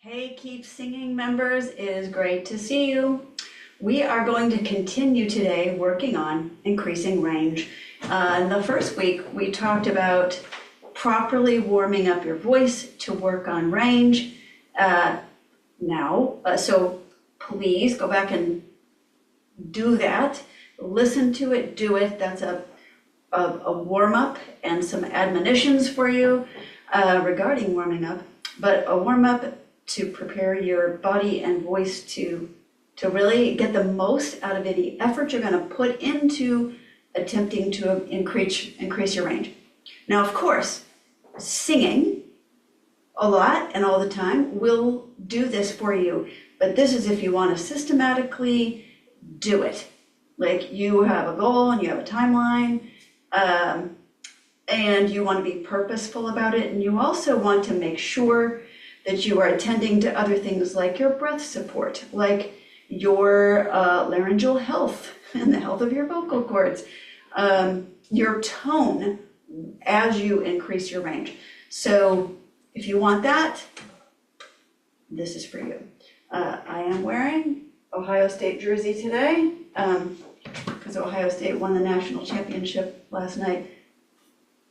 Hey, Keep Singing members, it is great to see you. We are going to continue today working on increasing range. In the first week, we talked about properly warming up your voice to work on range. So please go back and do that. Listen to it, do it. That's a warm up and some admonitions for you regarding warming up, but a warm up to prepare your body and voice to really get the most out of any effort you're going to put into attempting to increase your range. Now, of course, singing a lot and all the time will do this for you, but this is if you want to systematically do it. Like you have a goal and you have a timeline, and you want to be purposeful about it, and you also want to make sure that you are attending to other things like your breath support, like your laryngeal health and the health of your vocal cords, your tone as you increase your range. So if you want that, this is for you. I am wearing Ohio State jersey today because Ohio State won the national championship last night.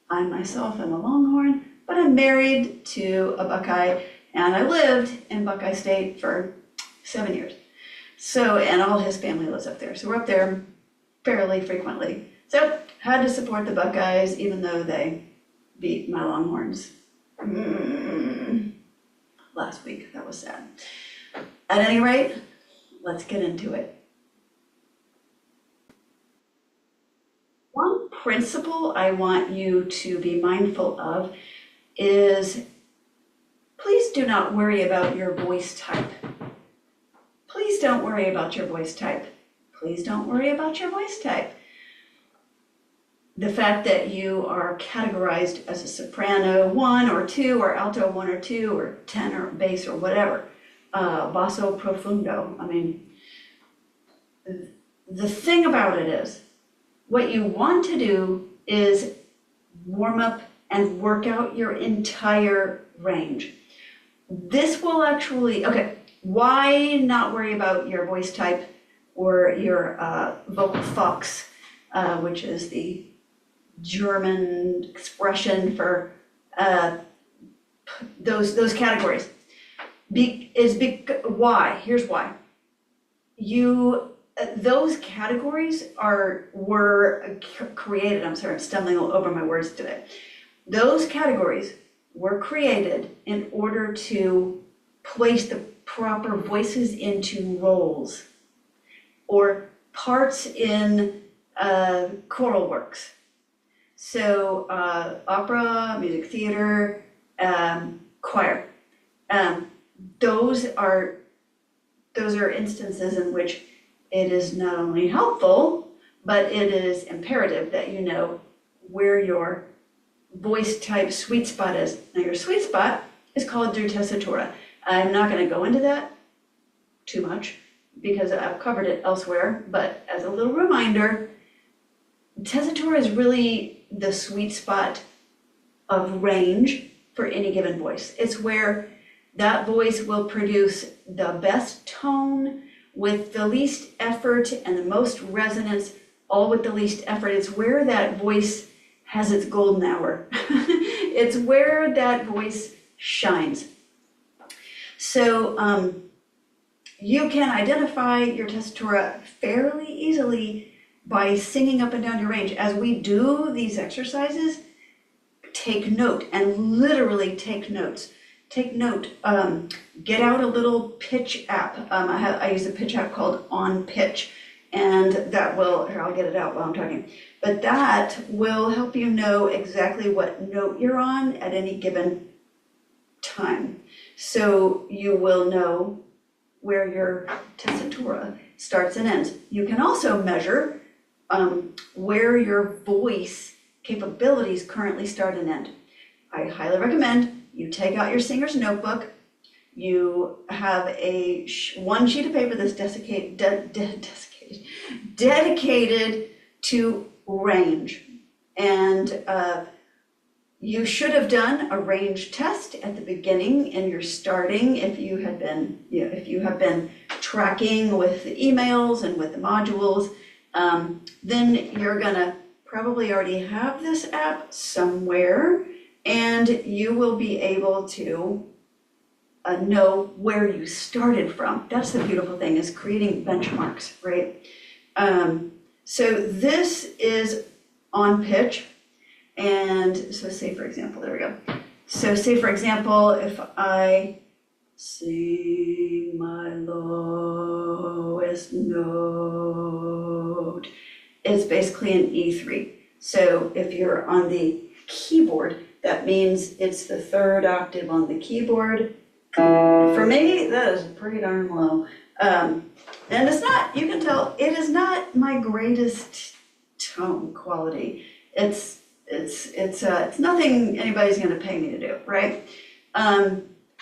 I myself am a Longhorn, but I'm married to a Buckeye, and I lived in Buckeye State for 7 years. So, and all his family lives up there. So we're up there fairly frequently. So had to support the Buckeyes, even though they beat my Longhorns last week. That was sad. At any rate, let's get into it. One principle I want you to be mindful of is please do not worry about your voice type. Please don't worry about your voice type. Please don't worry about your voice type. The fact that you are categorized as a soprano 1 or 2 or alto 1 or 2 or tenor, bass or whatever, basso profundo. I mean, the thing about it is, what you want to do is warm up and work out your entire range. This will actually, okay, why not worry about your voice type or your vocal fox, which is the German expression for those categories? Why? Here's why. Those categories were created, I'm sorry, I'm stumbling over my words today. Those categories were created in order to place the proper voices into roles or parts in choral works. So opera, music theater, choir. Those are instances in which it is not only helpful, but it is imperative that you know where your voice type sweet spot is. Now your sweet spot is called your tessitura. I'm not going to go into that too much because I've covered it elsewhere, but as a little reminder, tessitura is really the sweet spot of range for any given voice. It's where that voice will produce the best tone with the least effort and the most resonance, all with the least effort. It's where that voice has its golden hour. It's where that voice shines. So you can identify your tessitura fairly easily by singing up and down your range. As we do these exercises, take note and literally take notes. Take note, get out a little pitch app. I use a pitch app called On Pitch, and that will, here I'll get it out while I'm talking, but that will help you know exactly what note you're on at any given time. So you will know where your tessitura starts and ends. You can also measure where your voice capabilities currently start and end. I highly recommend you take out your singer's notebook, you have one sheet of paper that's dedicated to range. And You should have done a range test at the beginning and you're starting if you have been tracking with the emails and with the modules, then you're gonna probably already have this app somewhere and you will be able to know where you started from. That's the beautiful thing, is creating benchmarks, right? So this is on pitch. And so say, for example, there we go. So say, for example, if I sing my lowest note, it's basically an E3. So if you're on the keyboard, that means it's the third octave on the keyboard. For me, that is pretty darn low. And it's not, you can tell, it is not my greatest tone quality. It's nothing anybody's gonna pay me to do, right?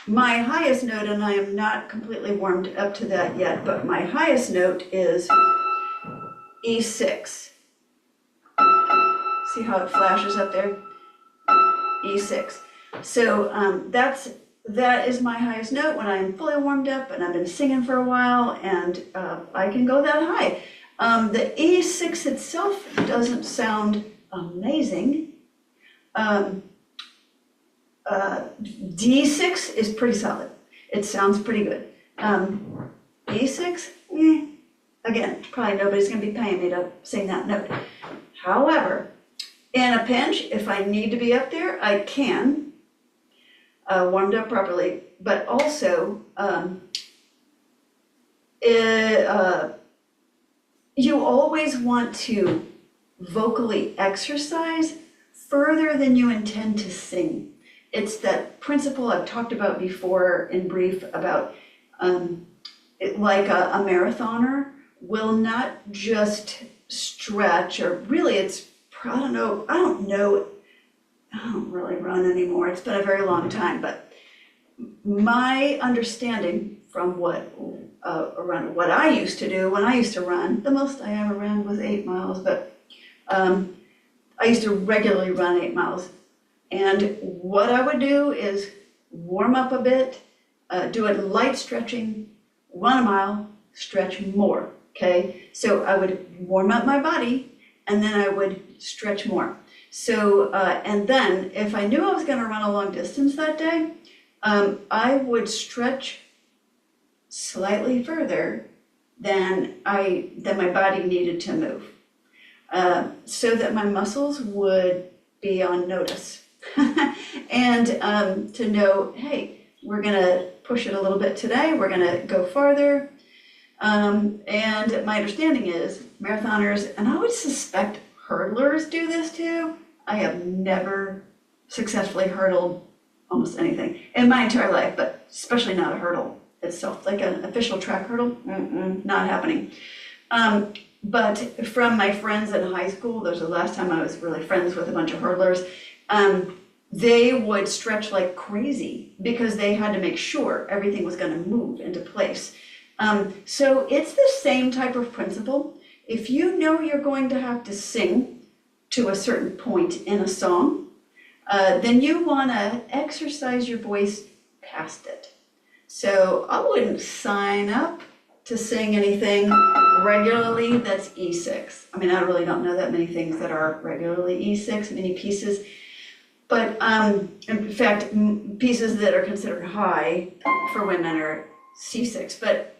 My highest note, and I am not completely warmed up to that yet, but my highest note is E6. See how it flashes up there? E6. So that is my highest note when I'm fully warmed up and I've been singing for a while, and I can go that high. The E6 itself doesn't sound amazing. D6 is pretty solid. It sounds pretty good. E6, again, probably nobody's gonna be paying me to sing that note. However, in a pinch, if I need to be up there, I can, warmed up properly, but also, you always want to vocally exercise further than you intend to sing. It's that principle I've talked about before in brief about like a marathoner will not just stretch, or really it's, I don't really run anymore. It's been a very long time, but my understanding from around what I used to do when I used to run, the most I ever ran was 8 miles, but I used to regularly run 8 miles. And what I would do is warm up a bit, do a light stretching, run a mile, stretch more, okay? So I would warm up my body and then I would stretch more. So, and then if I knew I was gonna run a long distance that day, I would stretch slightly further than my body needed to move. So that my muscles would be on notice. And to know, hey, we're gonna push it a little bit today, we're gonna go farther. And my understanding is marathoners, and I would suspect hurdlers do this too. I have never successfully hurdled almost anything in my entire life, but especially not a hurdle itself, like an official track hurdle, not happening. But from my friends in high school, there's the last time I was really friends with a bunch of hurdlers, they would stretch like crazy because they had to make sure everything was gonna move into place. So it's the same type of principle. If you know you're going to have to sing to a certain point in a song, then you wanna exercise your voice past it. So I wouldn't sign up to sing anything regularly that's E6. I mean, I really don't know that many things that are regularly E6, many pieces. But in fact, pieces that are considered high for women are C6. But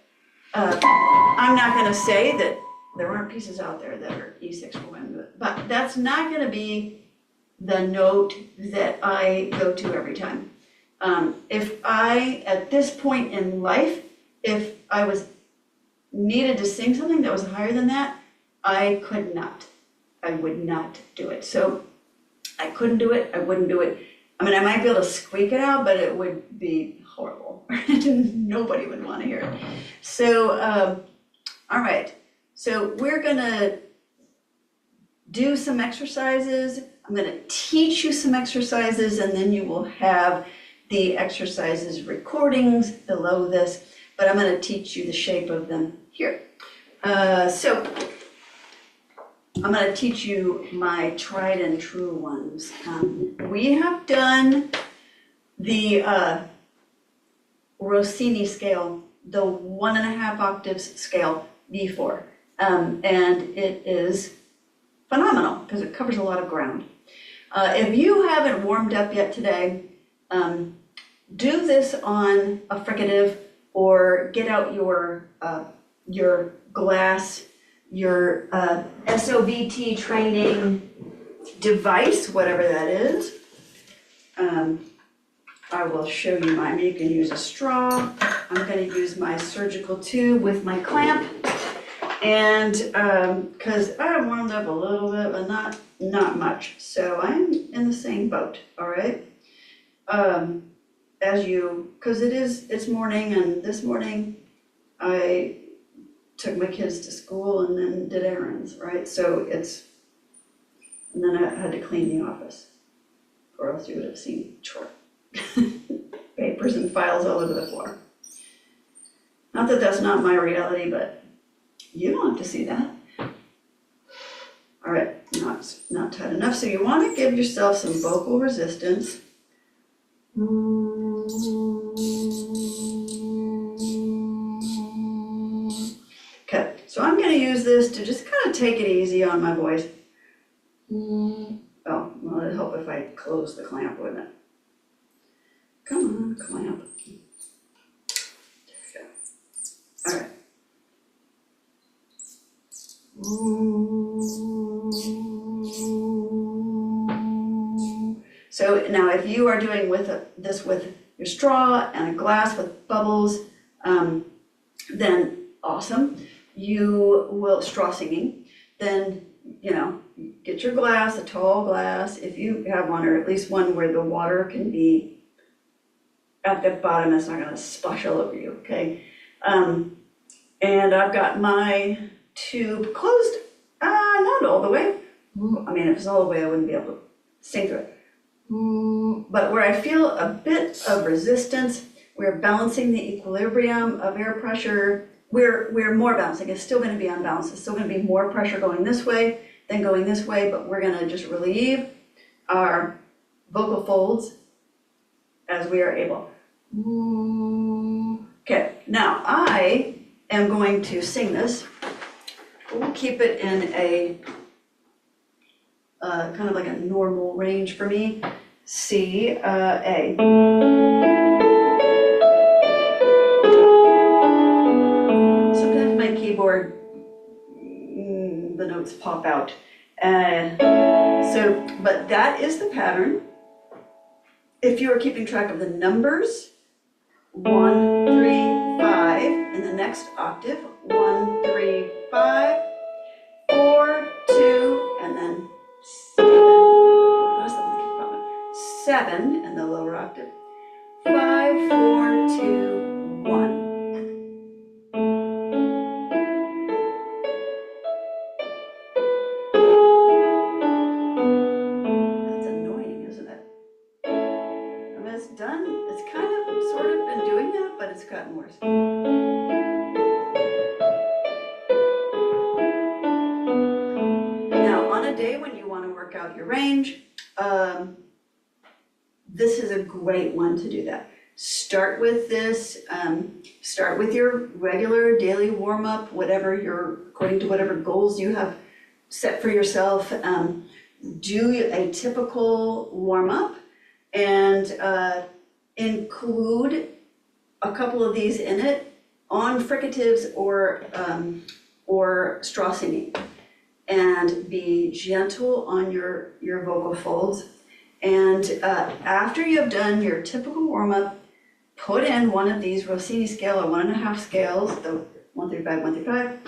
I'm not gonna say that there aren't pieces out there that are E6 for women, but that's not gonna be the note that I go to every time. If I, at this point in life, if I was needed to sing something that was higher than that, I would not do it. So I couldn't do it, I wouldn't do it. I mean, I might be able to squeak it out, but it would be horrible. Nobody would want to hear it. So, all right. So we're gonna do some exercises. I'm gonna teach you some exercises, and then you will have the exercises recordings below this, but I'm gonna teach you the shape of them here. So I'm gonna teach you my tried and true ones. We have done the Rossini scale, the 1.5 octaves scale before. And it is phenomenal because it covers a lot of ground. If you haven't warmed up yet today, do this on a fricative or get out your glass, your SOVT training device, whatever that is. I will show you mine. You can use a straw. I'm going to use my surgical tube with my clamp. And because I warmed up a little bit, but not much. So I'm in the same boat, all right? Because it's morning, and this morning I took my kids to school and then did errands, right? And then I had to clean the office, or else you would have seen papers and files all over the floor. Not that that's not my reality, but you don't have to see that. All right, not tight enough. So you want to give yourself some vocal resistance. Okay, so I'm going to use this to just kind of take it easy on my voice. Oh, well, it'd help if I close the clamp, wouldn't it? Come on, clamp. There we go. All right. So now if you are doing this with your straw and a glass with bubbles, then awesome. You will, straw singing, then, get your glass, a tall glass, if you have one, or at least one where the water can be at the bottom, it's not gonna splash all over you, okay? And I've got my tube closed, not all the way. I mean, if it's all the way, I wouldn't be able to sing through it. But where I feel a bit of resistance, we're balancing the equilibrium of air pressure. We're more balancing. It's still going to be unbalanced. It's still going to be more pressure going this way than going this way, but we're going to just relieve our vocal folds as we are able. Okay, now I am going to sing this. We'll keep it in a kind of like a normal range for me. C, A. Sometimes my keyboard, the notes pop out. But that is the pattern. If you are keeping track of the numbers, 1, 3, 5, in the next octave, 1, 3, 5, 4, 2, and then 7 in the lower octave, 5, 4, 2, 1. That's annoying, isn't it? I mean, it's done. It's kind of sort of been doing that, but it's gotten worse. Now, on a day when you want to work out your range, this is a great one to do that. Start with this, start with your regular daily warm-up, according to whatever goals you have set for yourself. Do a typical warm-up and include a couple of these in it on fricatives or straw singing, and be gentle on your vocal folds. And after you have done your typical warm-up, put in one of these Rossini scale or 1.5 scales, the 1 through 5, 1 through 5.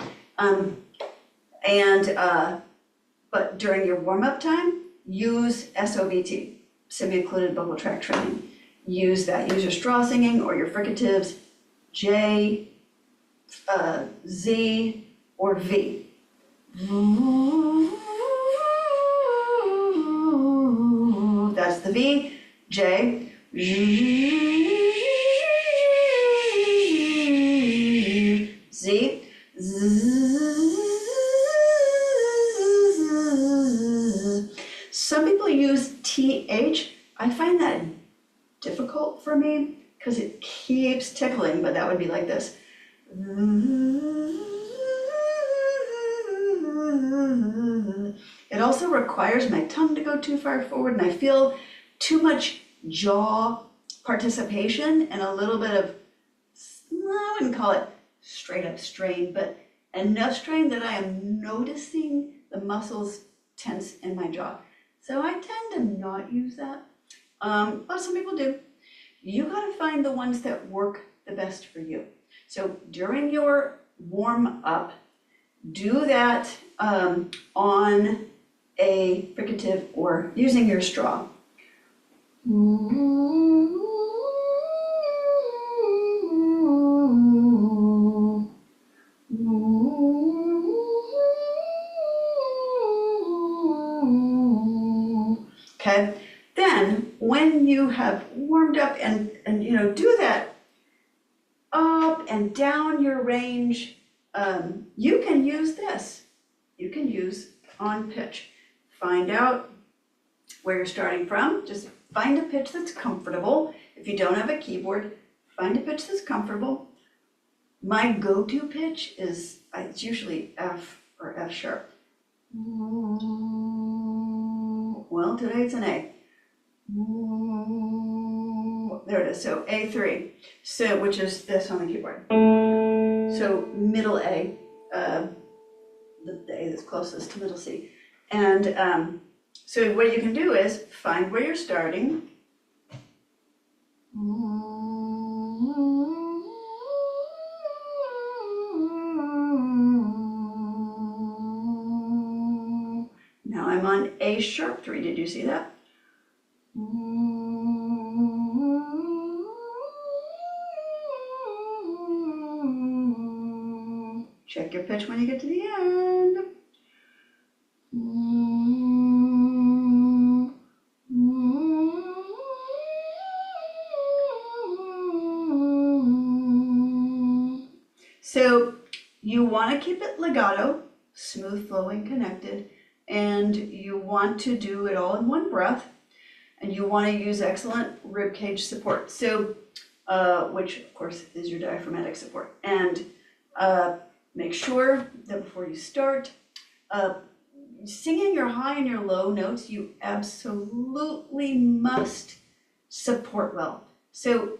But during your warm-up time, use SOVT, semi-occluded vocal tract training. Use that. Use your straw singing or your fricatives, J, Z, or V. That's the V, J, Z, I find that difficult for me because it keeps tickling, but that would be like this. It also requires my tongue to go too far forward, and I feel too much jaw participation and a little bit of, I wouldn't call it straight up strain, but enough strain that I am noticing the muscles tense in my jaw. So I tend to not use that, but some people do. You gotta find the ones that work the best for you. So during your warm up, do that on a fricative or using your straw. Okay, then when you have warmed up and do that up and down your range, you can use this. You can use on pitch. Find out where you're starting from. Just find a pitch that's comfortable. If you don't have a keyboard, find a pitch that's comfortable. My go-to pitch is, it's usually F or F sharp. Well, today it's an A. There it is, so A3, so which is this on the keyboard. So middle A, the A that's closest to middle C. And so what you can do is find where you're starting. Now I'm on A sharp 3, did you see that? Check your pitch when you get to the end. So you want to keep it legato, smooth flowing, connected, and you want to do it all in one breath, and you want to use excellent rib cage support. So, which of course is your diaphragmatic support. And make sure that before you start, singing your high and your low notes, you absolutely must support well. So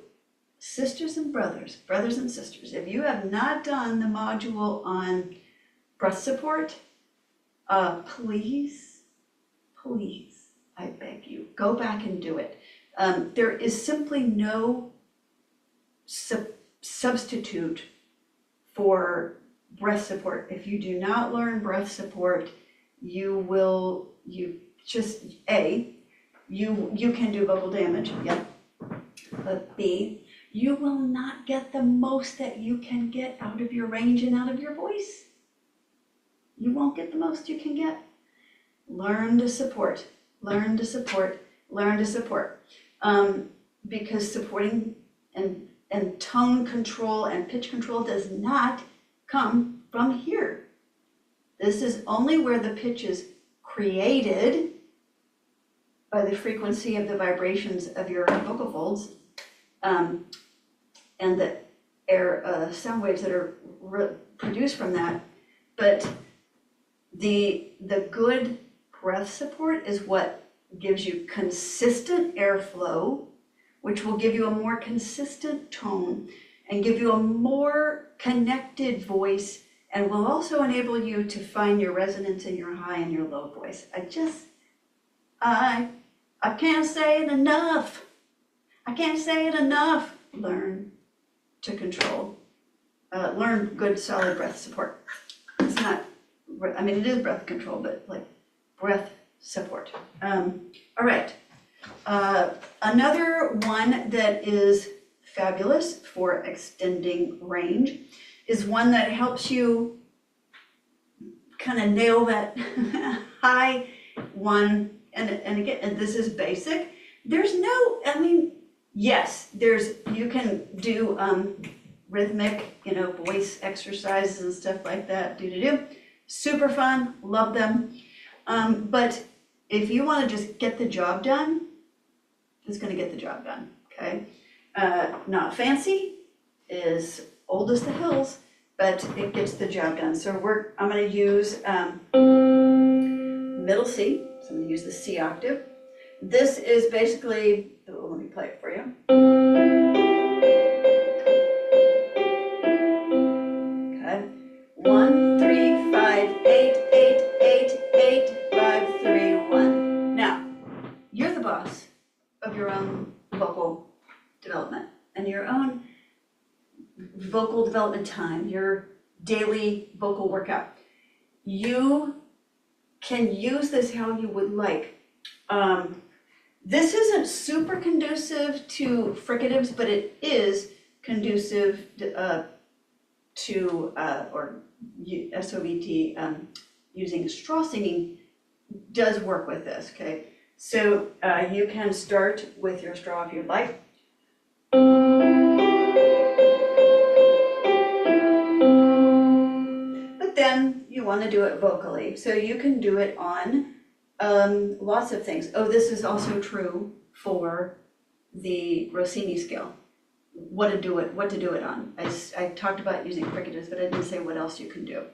sisters and brothers and sisters, if you have not done the module on breath support, please, I beg you, go back and do it. There is simply no substitute for breath support. If you do not learn breath support, you can do vocal damage, yep. But B, you will not get the most that you can get out of your range and out of your voice. You won't get the most you can get. Learn to support, learn to support, learn to support. Because supporting and tone control and pitch control does not come from here. This is only where the pitch is created by the frequency of the vibrations of your vocal folds, and the air sound waves that are produced from that. But the good breath support is what gives you consistent airflow, which will give you a more consistent tone and give you a more connected voice, and will also enable you to find your resonance in your high and your low voice. I can't say it enough. I can't say it enough. Learn to control. Learn good, solid breath support. It's not, I mean, it is breath control, but like breath support. All right. Another one that is fabulous for extending range is one that helps you kind of nail that high one. And again, and this is basic. There's no, I mean, yes, you can do rhythmic, voice exercises and stuff like that. Super fun, love them. But if you want to just get the job done, is gonna get the job done, okay? Not fancy, is old as the hills, but it gets the job done. So I'm gonna use middle C, so I'm gonna use the C octave. This is basically, let me play it for you. Okay, 1, 3, 5, 8, 8, 8, 8, 5, 3, 1. Now, you're the boss of your own vocal development and your own vocal development time, your daily vocal workout. You can use this how you would like. This isn't super conducive to fricatives, but it is conducive to SOVT. Using straw singing does work with this, okay? So you can start with your straw if you'd like. But then you want to do it vocally, so you can do it on lots of things. Oh, this is also true for the Rossini scale. What to do it on. I talked about using fricatives, but I didn't say what else you can do.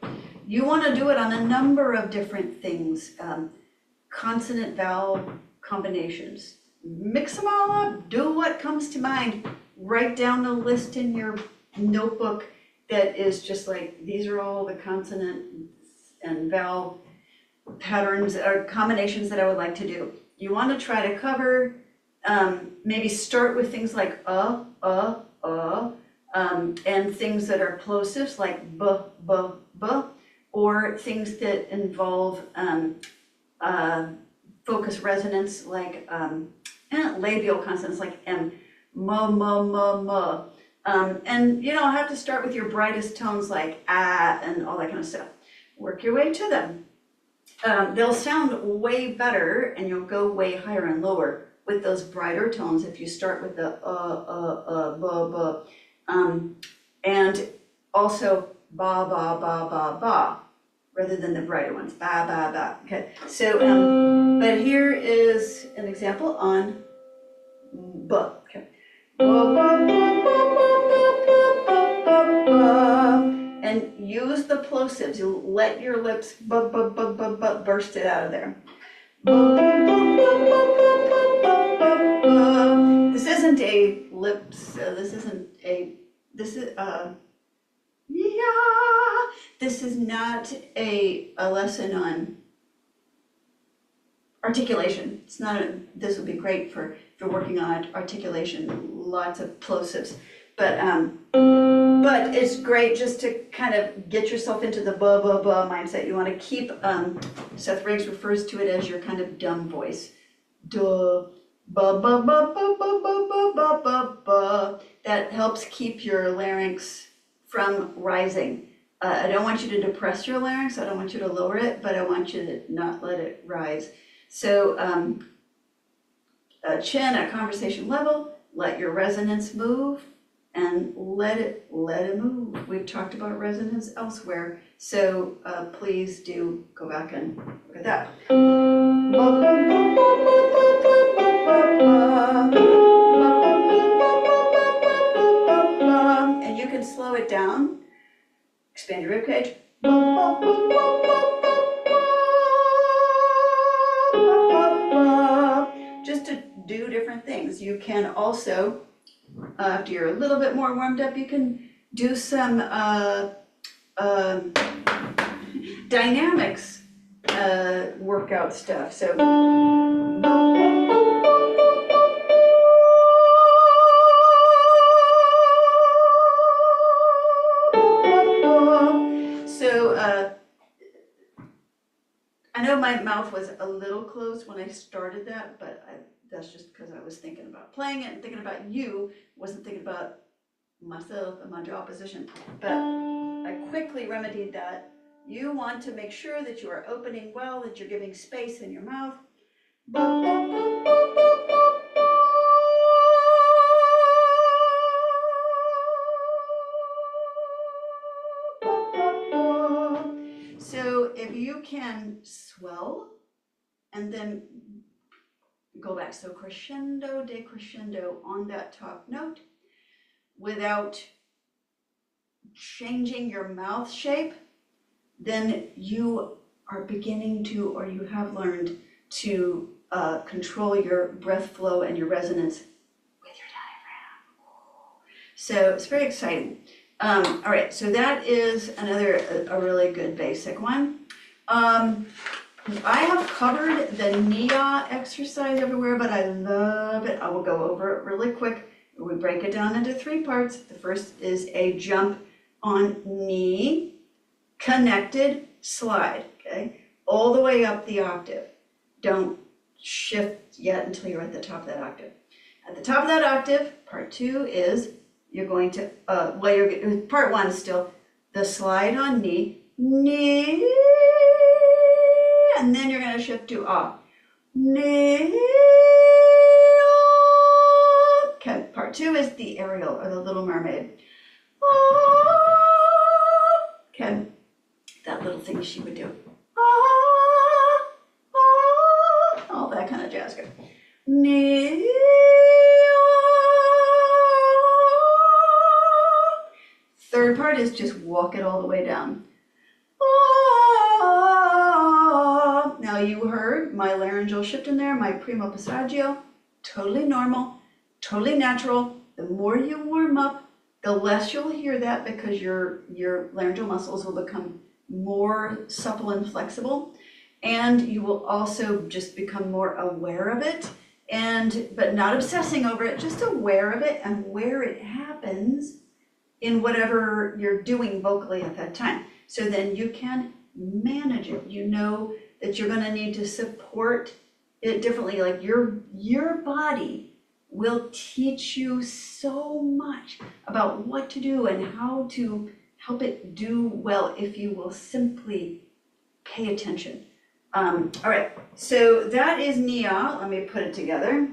You want to do it on a number of different things. Consonant vowel combinations. Mix them all up, do what comes to mind. Write down the list in your notebook that is just like, these are all the consonant and vowel patterns or combinations that I would like to do. You want to try to cover, maybe start with things like and things that are plosives like b, or things that involve focus resonance like labial consonants like m, and you know, have to start with your brightest tones like ah and all that kind of stuff. Work your way to them. They'll sound way better and you'll go way higher and lower with those brighter tones if you start with the and also ba, rather than the brighter ones, ba. Okay, so, but here is an example on ba. Okay. And use the plosives. You let your lips burst it out of there. This isn't a lips. This is not a lesson on articulation. It's not. This would be great for working on articulation. Lots of plosives, but it's great just to kind of get yourself into the ba mindset. You want to keep. Seth Riggs refers to it as your kind of dumb voice. Duh. Ba. That helps keep your larynx from rising. I don't want you to depress your larynx. I don't want you to lower it, but I want you to not let it rise. So chin at conversation level, let your resonance move and let it move. We've talked about resonance elsewhere, so please do go back and look at that. And you can slow it down, expand your ribcage. Just to do different things. You can also, after you're a little bit more warmed up, you can do some dynamics workout stuff. So I know my mouth was a little closed when I started that, but that's just because I was thinking about playing it and thinking about you, wasn't thinking about myself and my jaw position. But I quickly remedied that. You want to make sure that you are opening well, that you're giving space in your mouth. So if you can swell and then go back. So crescendo, decrescendo on that top note without changing your mouth shape, then you are beginning to, or you have learned to control your breath flow and your resonance with your diaphragm. So it's very exciting. All right, so that is a really good basic one. I have covered the Nia exercise everywhere, but I love it. I will go over it really quick. We break it down into 3 parts. The first is a jump on knee, connected slide, okay? All the way up the octave. Don't shift yet until you're at the top of that octave. At the top of that octave, part 2 is you're going to, part 1 is still the slide on knee, knee, and then you're going to shift to ah. Knee, ah. Okay, part 2 is the Ariel or the Little Mermaid. Ah. Okay, that little thing she would do. Ah, ah, all that kind of jazz. Good. Knee, ah. Third part is just walk it all the way down. Now you heard my laryngeal shift in there, my primo passaggio, totally normal, totally natural. The more you warm up, the less you'll hear that because your laryngeal muscles will become more supple and flexible, and you will also just become more aware of it, but not obsessing over it, just aware of it and where it happens in whatever you're doing vocally at that time. So then you can manage it. You know that you're going to need to support it differently. Like your body will teach you so much about what to do and how to help it do well if you will simply pay attention. All right, so that is Nia. Let me put it together.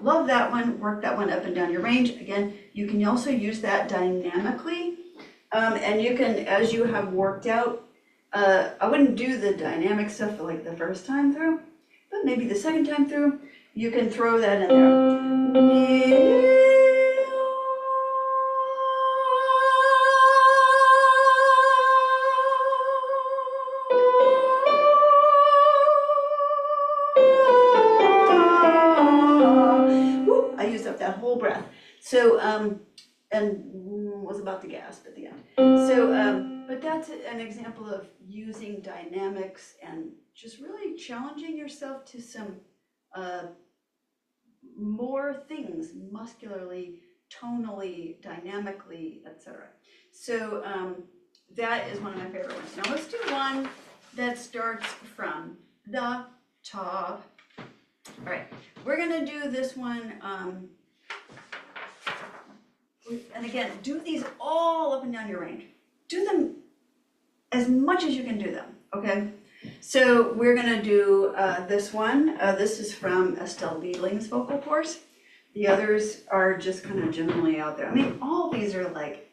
Love that one, work that one up and down your range. Again, you can also use that dynamically. And you can, as you have worked out, I wouldn't do the dynamic stuff for like the first time through, but maybe the second time through, you can throw that in there. That whole breath. So, and was about to gasp at the end. So, but that's an example of using dynamics and just really challenging yourself to some more things muscularly, tonally, dynamically, etc. So that is one of my favorite ones. Now let's do one that starts from the top. All right, we're gonna do this one. And again, do these all up and down your range. Do them as much as you can do them, okay? So we're gonna do this one. This is from Estelle Liebeling's vocal course. The others are just kind of generally out there. I mean, all these are like,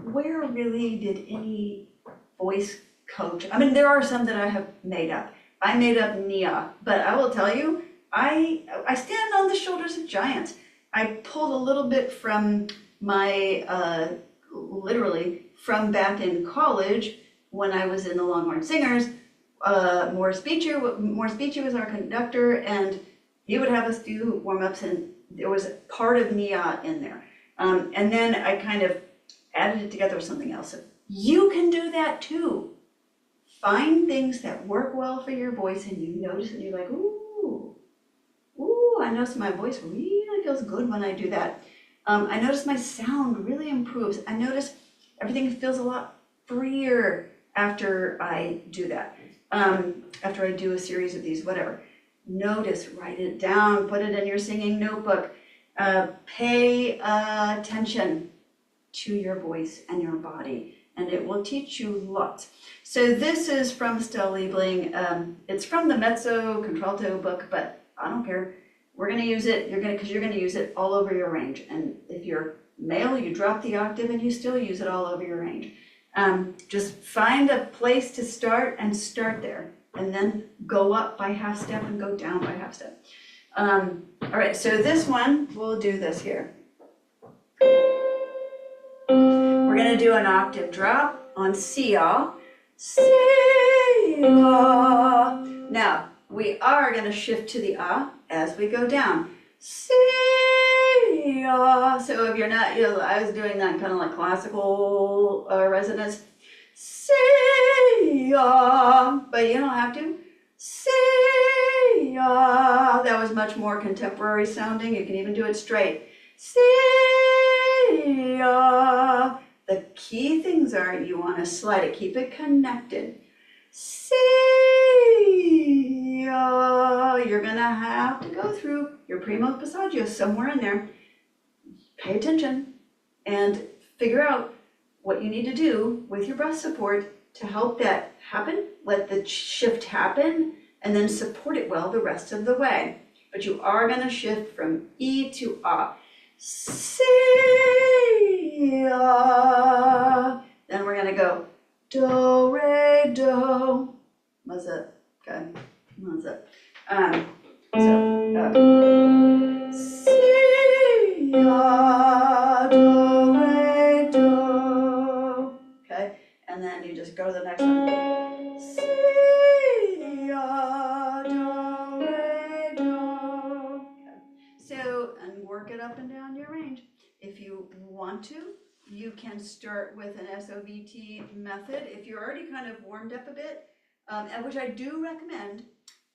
where really did any voice coach? I mean, there are some that I have made up. I made up Nia, but I will tell you, I stand on the shoulders of giants. I pulled a little bit from my, literally from back in college when I was in the Longhorn Singers. Morris Beecher was our conductor, and he would have us do warm-ups, and there was a part of Nia in there. And then I kind of added it together with something else. So you can do that too. Find things that work well for your voice, and you notice, and you're like, ooh, I notice my voice really feels good when I do that. I notice my sound really improves. I notice everything feels a lot freer after I do that. After I do a series of these, whatever. Notice, write it down, put it in your singing notebook. Pay attention to your voice and your body, and it will teach you lots. So this is from Estelle Liebling. It's from the mezzo contralto book, but I don't care. we're gonna use it, because you're gonna use it all over your range. And if you're male, you drop the octave and you still use it all over your range. Just find a place to start and start there, and then go up by half step and go down by half step. All right, so this one, we'll do this here. We're gonna do an octave drop on C-ah. C-ah. Now, we are gonna shift to the ah as we go down. C-ah. So if you're not, I was doing that kind of like classical resonance. C-ah, but you don't have to. C-ah. That was much more contemporary sounding. You can even do it straight. C-ah. The key things are you want to slide it, keep it connected. C-ah. You're gonna have to go through your primo passaggio somewhere in there. Pay attention and figure out what you need to do with your breath support to help that happen. Let the shift happen and then support it well the rest of the way. But you are gonna shift from E to ah. C-ah. Then we're gonna go do, re, do. What's that? Okay, what's that? C-ah, do, re, do. Okay, and then you just go to the next one. C-ah, do, re, do. Okay. So, and work it up and down your range. If you want to, you can start with an SOVT method. If you're already kind of warmed up a bit, and which I do recommend,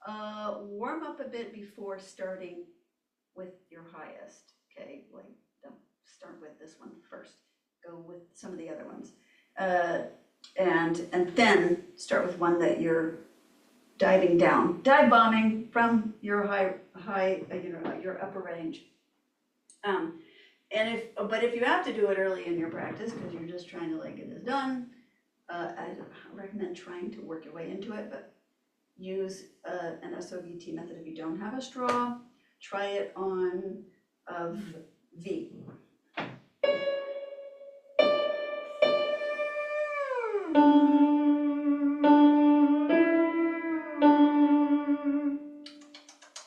warm up a bit before starting with your highest. Okay, like don't start with this one first. Go with some of the other ones, and then start with one that you're diving down, dive bombing from your high, your upper range. But if you have to do it early in your practice because you're just trying to like get this done, I recommend trying to work your way into it, but use an SOVT method if you don't have a straw. Try it on V.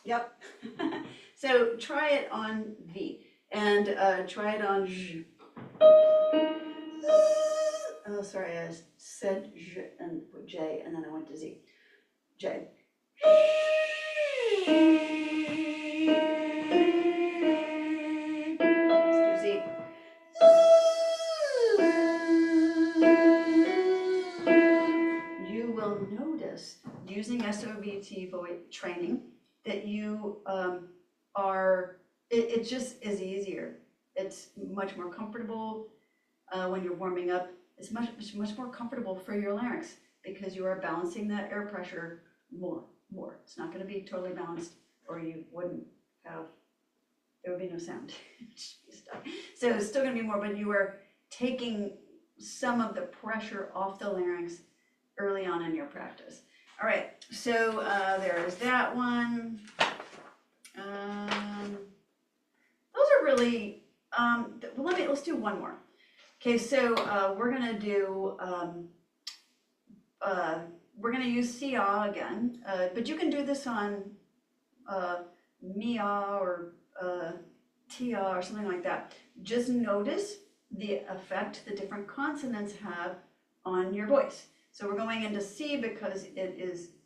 Yep. So try it on V and try it on J. Oh, sorry, I said J and put J and then I went to Z. J. Let's do Z. You will notice using SOVT voice training that you it just is easier. It's much more comfortable when you're warming up. It's much more comfortable for your larynx because you are balancing that air pressure more. It's not going to be totally balanced, or you wouldn't have. There would be no sound. So it's still going to be more, but you are taking some of the pressure off the larynx early on in your practice. All right, so there's that one. Those are really, well, let's do one more. Okay, so we're gonna do, we're gonna use C-ah again, but you can do this on Mi-ah or T-ah or something like that. Just notice the effect the different consonants have on your voice. So we're going into C because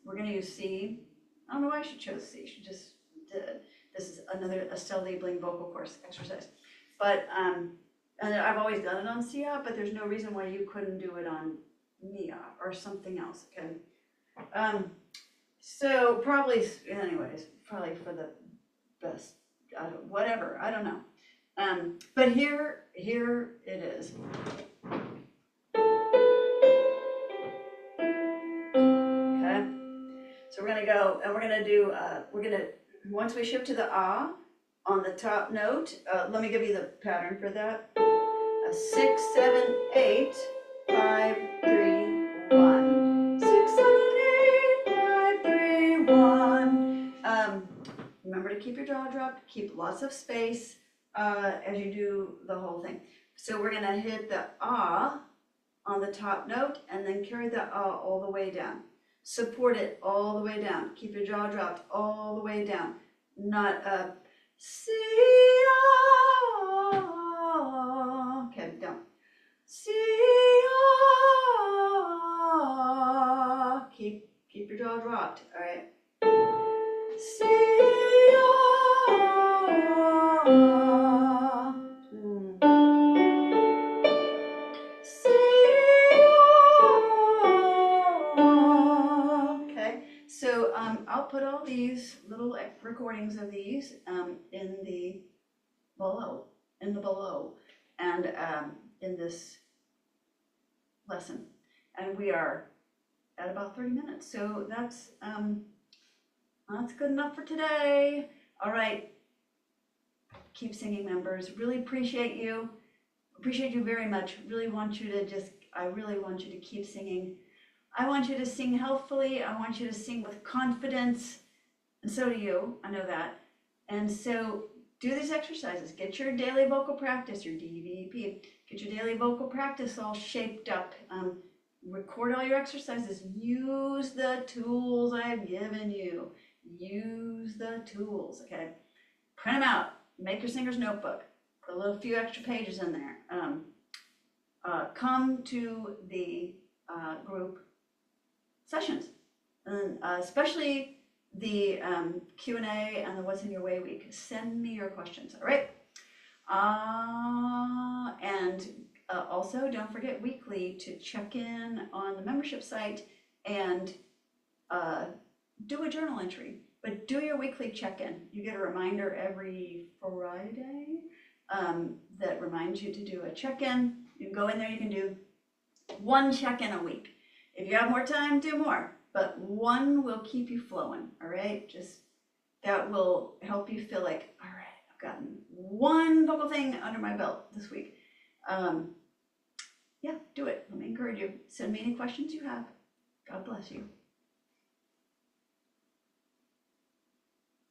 we're gonna use C. I don't know why she chose C, she just did. This is a cell labeling vocal course exercise. But, and I've always done it on C-ah, but there's no reason why you couldn't do it on Mi-ah or something else, okay? So probably for the best, I don't know. But here it is. Okay, so we're gonna go, and we're gonna do, once we shift to the ah on the top note, let me give you the pattern for that. 6, 7, 8, 5, 3, 1. 6, 7, 8, 5, 3, 1. Remember to keep your jaw dropped, keep lots of space as you do the whole thing. So we're gonna hit the ah on the top note and then carry the ah all the way down. Support it all the way down. Keep your jaw dropped all the way down, not up. See ah. Okay, down. See ah. Keep your jaw dropped. All right. See ah. Okay, so I'll put all these little recordings of these in the below, and in this lesson. And we are at about 30 minutes, so that's good enough for today. All right, keep singing, members. Really appreciate you. Appreciate you very much. Really want you to I really want you to keep singing. I want you to sing healthfully. I want you to sing with confidence. And so do you, I know that. And so do these exercises. Get your daily vocal practice, your DVP. Get your daily vocal practice all shaped up. Record all your exercises. Use the tools I've given you. Use the tools, okay? Print them out. Make your singer's notebook. Put a few extra pages in there. Come to the group sessions, and especially the Q&A and the What's in Your Way week. Send me your questions, all right? And also don't forget weekly to check in on the membership site and do a journal entry, but do your weekly check-in. You get a reminder every Friday that reminds you to do a check-in. You can go in there, you can do one check-in a week. If you have more time, do more, but one will keep you flowing, all right? Just that will help you feel like, all right, I've gotten one vocal thing under my belt this week. Yeah, do it. Let me encourage you. Send me any questions you have. God bless you.